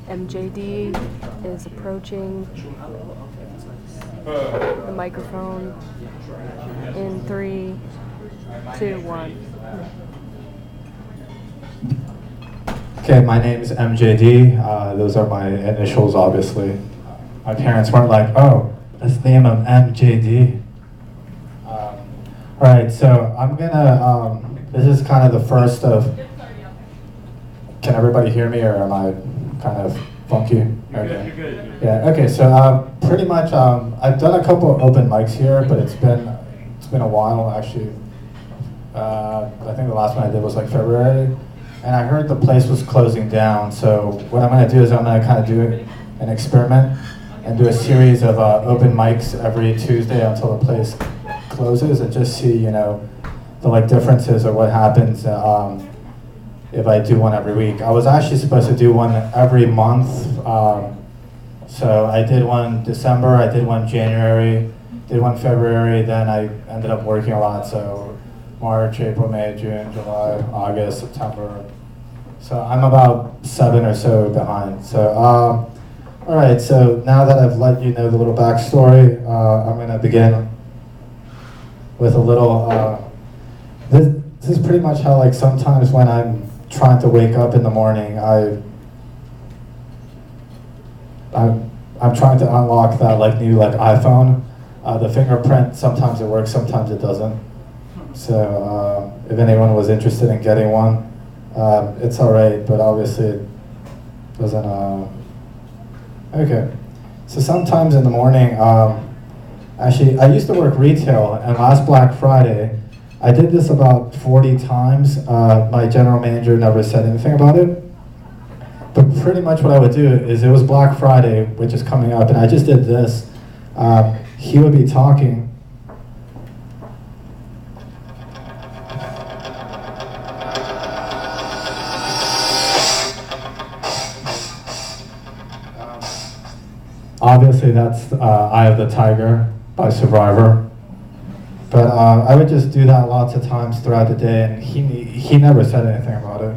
MJD is approaching the microphone in 3, 2, 1. Okay, my name is MJD. Those are my initials, obviously. My parents weren't like, oh, let's name him MJD. All right, so I'm gonna, this is kind of the first of, can everybody hear me or am I kind of funky? Okay. You're good. Yeah, okay, so pretty much, I've done a couple of open mics here, but it's been a while, actually. I think the last one I did was like February, and I heard the place was closing down, so what I'm gonna do is I'm gonna kind of do an experiment and do a series of open mics every Tuesday until the place closes, and just see, you know, the like differences or what happens if I do one every week. I was actually supposed to do one every month, so I did one December, I did one January, did one February, then I ended up working a lot, so March, April, May, June, July, August, September. So I'm about 7 or so behind. So, all right, so now that I've let you know the little backstory, I'm gonna begin with a little, this is pretty much how, like, sometimes when I'm trying to wake up in the morning, I'm trying to unlock that like new like iPhone. The fingerprint, sometimes it works, sometimes it doesn't. So if anyone was interested in getting one, it's all right, but obviously it doesn't. Okay, so sometimes in the morning, actually I used to work retail, and last Black Friday, I did this about 40 times. My general manager never said anything about it. But pretty much what I would do is, it was Black Friday, which is coming up, and I just did this. He would be talking. Obviously that's Eye of the Tiger by Survivor. But I would just do that lots of times throughout the day, and he never said anything about it.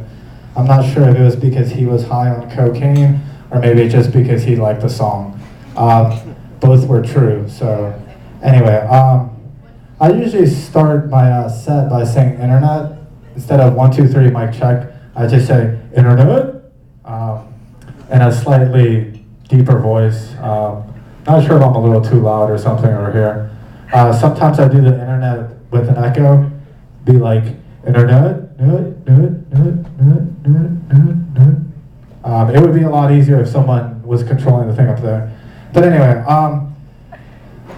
I'm not sure if it was because he was high on cocaine, or maybe just because he liked the song. Both were true, so anyway. I usually start my set by saying internet. Instead of 1, 2, 3, mic check, I just say internet, in a slightly deeper voice. Not sure if I'm a little too loud or something over here. Sometimes I do the internet with an echo, be like, internet, it would be a lot easier if someone was controlling the thing up there. But anyway,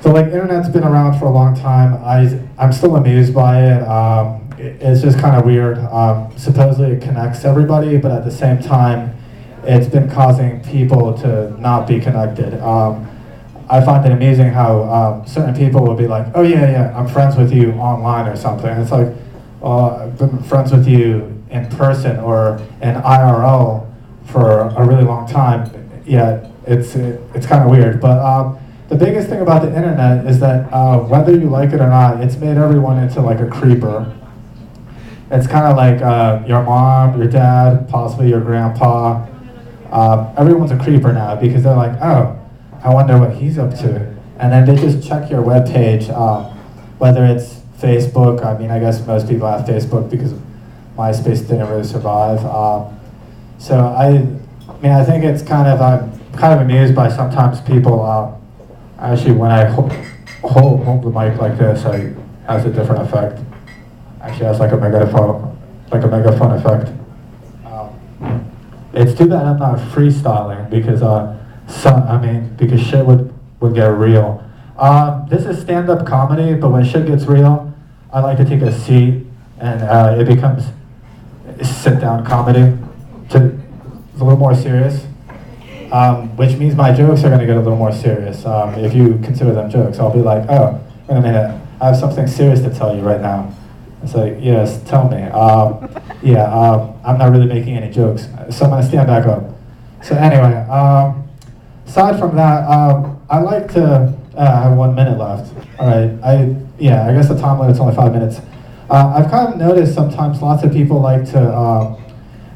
so like internet's been around for a long time. I'm still amused by it. It's just kind of weird. Supposedly it connects everybody, but at the same time, it's been causing people to not be connected. I find it amusing how certain people will be like, oh yeah, I'm friends with you online or something. It's like, I've been friends with you in person or in IRL for a really long time. Yeah, it's kind of weird. But the biggest thing about the internet is that whether you like it or not, it's made everyone into like a creeper. It's kind of like your mom, your dad, possibly your grandpa. Everyone's a creeper now because they're like, oh, I wonder what he's up to. And then they just check your webpage, whether it's Facebook. I mean, I guess most people have Facebook because MySpace didn't really survive. So I think it's kind of, I'm kind of amused by sometimes people, actually when I hold the mic like this, it has a different effect. Actually has like a megaphone effect. It's too bad I'm not freestyling because because shit would get real. This is stand-up comedy, but when shit gets real, I like to take a seat and it becomes sit-down comedy. It's a little more serious, which means my jokes are going to get a little more serious. If you consider them jokes, I'll be like, oh, wait a minute, I have something serious to tell you right now. It's like, yes, tell me. I'm not really making any jokes, so I'm going to stand back up. So anyway, aside from that, I like to I have 1 minute left. All right. I guess the time limit's only 5 minutes. I've kind of noticed sometimes lots of people like to,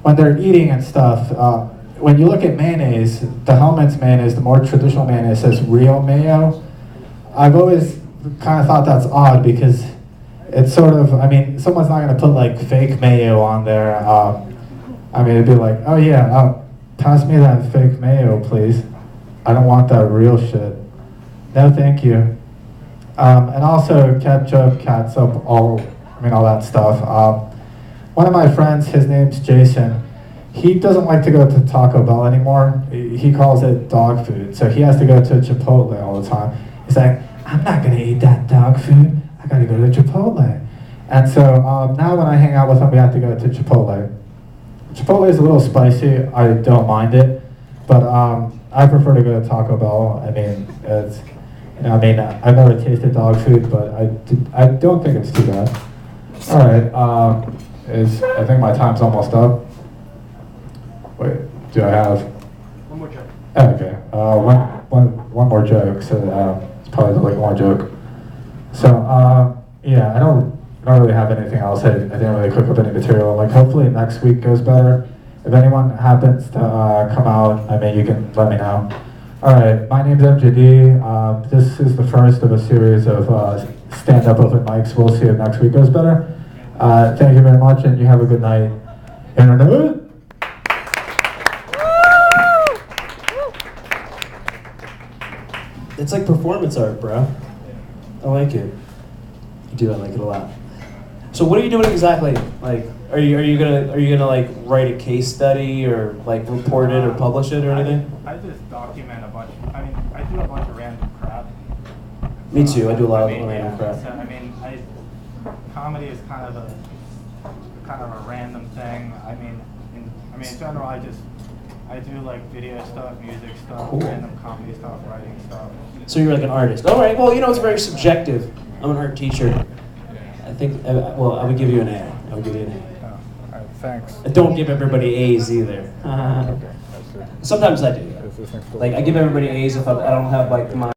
when they're eating and stuff, when you look at mayonnaise, the Hellmann's mayonnaise, the more traditional mayonnaise says real mayo. I've always kind of thought that's odd because it's sort of, I mean, someone's not going to put like fake mayo on there. I mean, it'd be like, oh yeah, pass me that fake mayo, please. I don't want that real shit. No, thank you. And also ketchup, catsup, all that stuff. One of my friends, his name's Jason. He doesn't like to go to Taco Bell anymore. He calls it dog food. So he has to go to Chipotle all the time. He's like, I'm not gonna eat that dog food. I gotta go to Chipotle. And so now when I hang out with him, we have to go to Chipotle. Chipotle is a little spicy. I don't mind it, but I prefer to go to Taco Bell. I mean, it's, I've never tasted dog food, but I don't think it's too bad. All right, I think my time's almost up. Wait, do I have? One more joke. Oh, okay, one more joke. So it's probably like one joke. So yeah, I don't really have anything else. I didn't really cook up any material. Like hopefully next week goes better. If anyone happens to come out, I mean, you can let me know. All right, my name's MJD. This is the first of a series of stand-up open mics. We'll see if next week goes better. Thank you very much, and you have a good night. Internet. It's like performance art, bro. I like it. You do, I like it a lot. So what are you doing exactly? Like, are you gonna like write a case study or like report it or publish it or anything? I just document a bunch. I mean, I do a bunch of random crap. Me too. I do a lot of random crap. So, I mean, comedy is kind of a random thing. I mean, in general, I do like video stuff, music stuff, Cool. random comedy stuff, writing stuff. So you're like an artist. All right. Well, it's very subjective. I'm an art teacher. I think. Well, I would give you an A. I would give you an A. Oh, all right, thanks. I don't give everybody A's either. Okay, that's it. Sometimes I do. Like I give everybody A's if I don't have like my